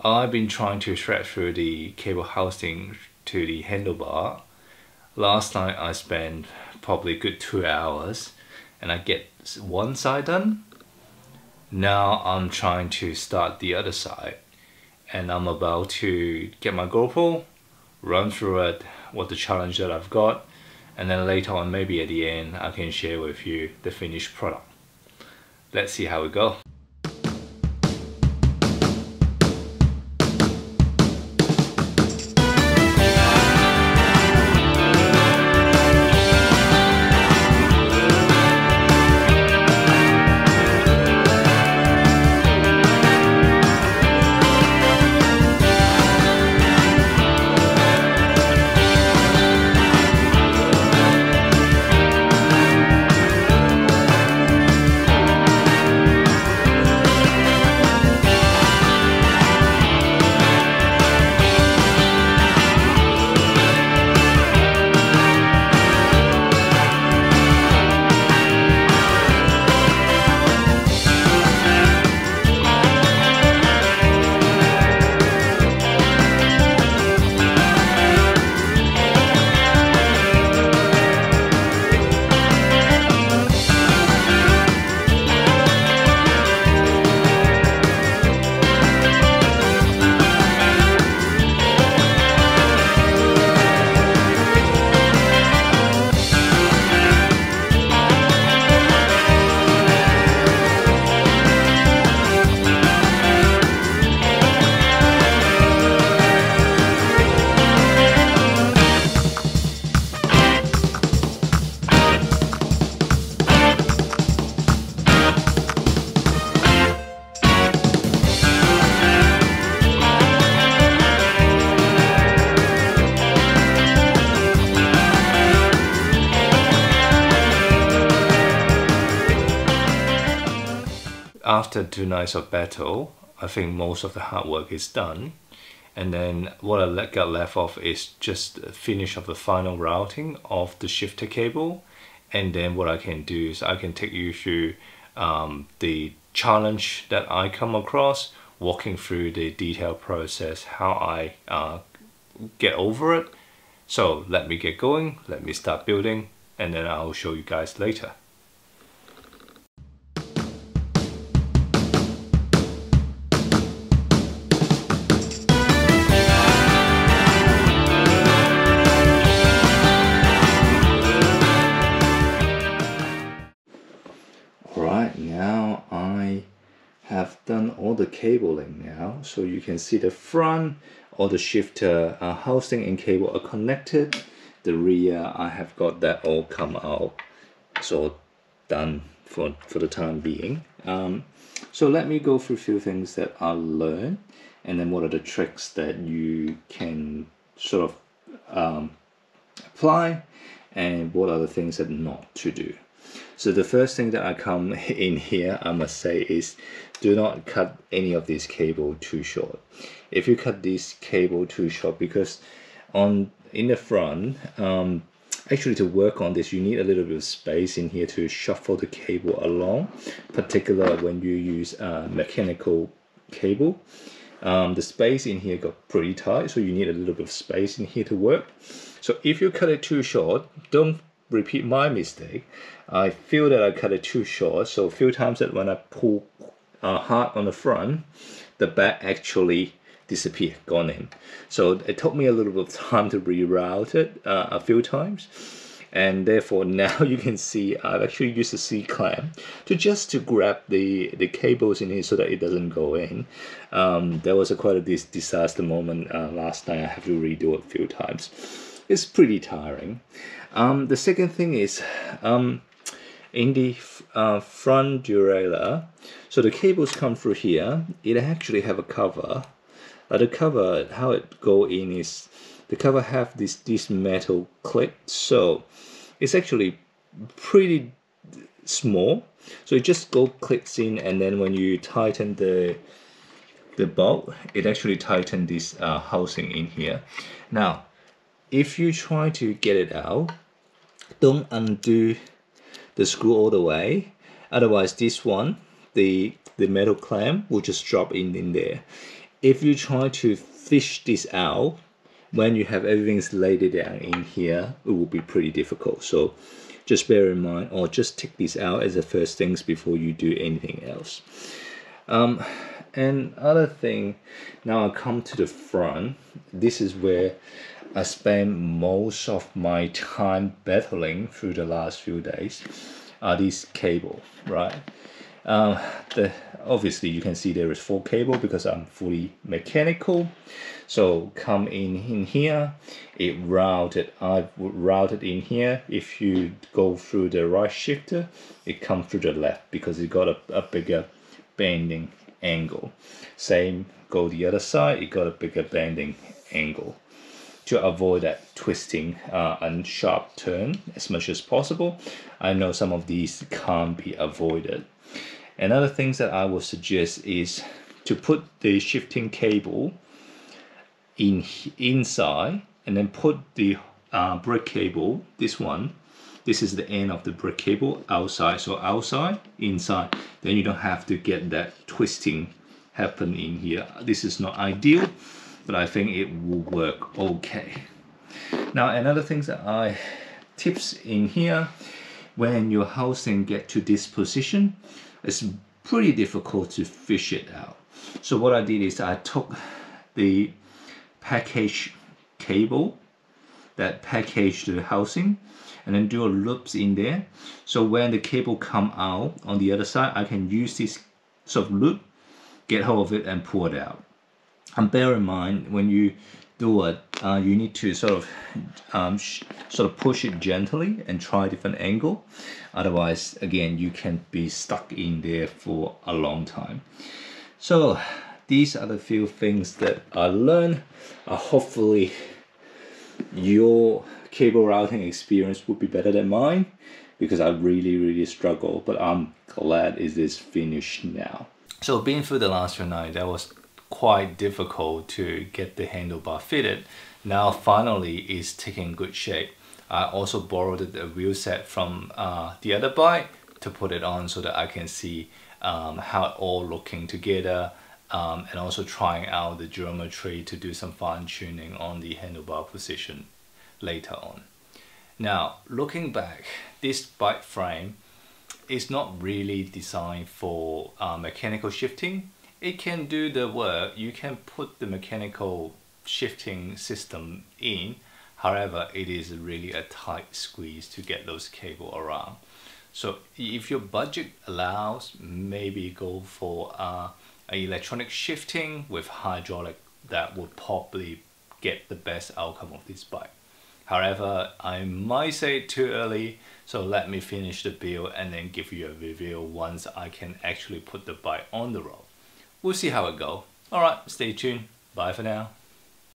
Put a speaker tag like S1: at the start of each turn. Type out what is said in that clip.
S1: I've been trying to thread through the cable housing to the handlebar. Last night I spent probably a good 2 hours and I get one side done. Now I'm trying to start the other side and I'm about to get my GoPro, run through it, what the challenge that I've got, and then later on, maybe at the end, I can share with you the finished product. Let's see how it goes. After 2 nights of battle, I think most of the hard work is done. And then what I got left off is just the finish of the final routing of the shifter cable. And then what I can do is I can take you through the challenge that I come across, walking through the detailed process, how I get over it. So let me get going, let me start building, and then I'll show you guys later. Now I have done all the cabling now, so you can see the front, all the shifter housing and cable are connected. The rear, I have got that all come out, so done for the time being. So let me go through a few things that I learned, and then what are the tricks that you can sort of apply, and what are the things that not to do. So the first thing that I come in here, I must say, is do not cut any of this cable too short. If you cut this cable too short, because in the front, actually to work on this, you need a little bit of space in here to shuffle the cable along, particularly when you use mechanical cable. The space in here got pretty tight, so you need a little bit of space in here to work. So if you cut it too short, don't repeat my mistake. I feel that I cut it too short, so a few times that when I pull hard on the front, the back actually disappeared, gone in. So it took me a little bit of time to reroute it a few times, and therefore now you can see I've actually used a C-clamp to grab the cables in here so that it doesn't go in. There was quite a disaster moment last night. I have to redo it a few times. It's pretty tiring. The second thing is in the front derailleur, so the cables come through here. It actually have a cover. The cover, how it go in is the cover have this metal clip, so it's actually pretty small. So it just clicks in, and then when you tighten the bolt, it actually tightens this housing in here. Now, if you try to get it out, don't undo the screw all the way, otherwise this one, the metal clamp will just drop in there. if you try to fish this out, when you have everything laid down in here, it will be pretty difficult. So just bear in mind, or just take this out as the first things before you do anything else. And other thing, now I come to the front. This is where I spend most of my time battling through the last few days. Are these cable, right? Obviously you can see there is 4 cable because I'm fully mechanical. So come in here, I've routed in here. If you go through the right shifter, it comes through the left because it got a bigger bending angle. Same go the other side, it got a bigger bending angle to avoid that twisting and sharp turn as much as possible. I know some of these can't be avoided. Another things that I would suggest is to put the shifting cable inside and then put the brake cable, this is the end of the brake cable, outside. So outside, inside, then you don't have to get that twisting happen in here. This is not ideal, but I think it will work okay. Now another things that tips in here, when your housing get to this position, it's pretty difficult to fish it out. So what I did is I took the package cable that packaged the housing and then do a loops in there. So when the cable come out on the other side, I can use this sort of loop, get hold of it and pull it out. And bear in mind, when you do it, you need to sort of push it gently and try a different angle. Otherwise, again, you can be stuck in there for a long time. So these are the few things that I learned. Hopefully your cable routing experience would be better than mine, because I really struggle, but I'm glad it is finished now. So being through the last few nights, that was quite difficult to get the handlebar fitted. Now finally it's taking good shape. I also borrowed the wheel set from the other bike to put it on so that I can see how it all looking together, and also trying out the geometry to do some fine tuning on the handlebar position later on. Now looking back, this bike frame is not really designed for mechanical shifting. It can do the work, you can put the mechanical shifting system in, however it is really a tight squeeze to get those cable around. So if your budget allows, maybe go for electronic shifting with hydraulic. That would probably get the best outcome of this bike. However, I might say it too early, so let me finish the build and then give you a review once I can actually put the bike on the road. We'll see how it goes. Alright, stay tuned. Bye for now.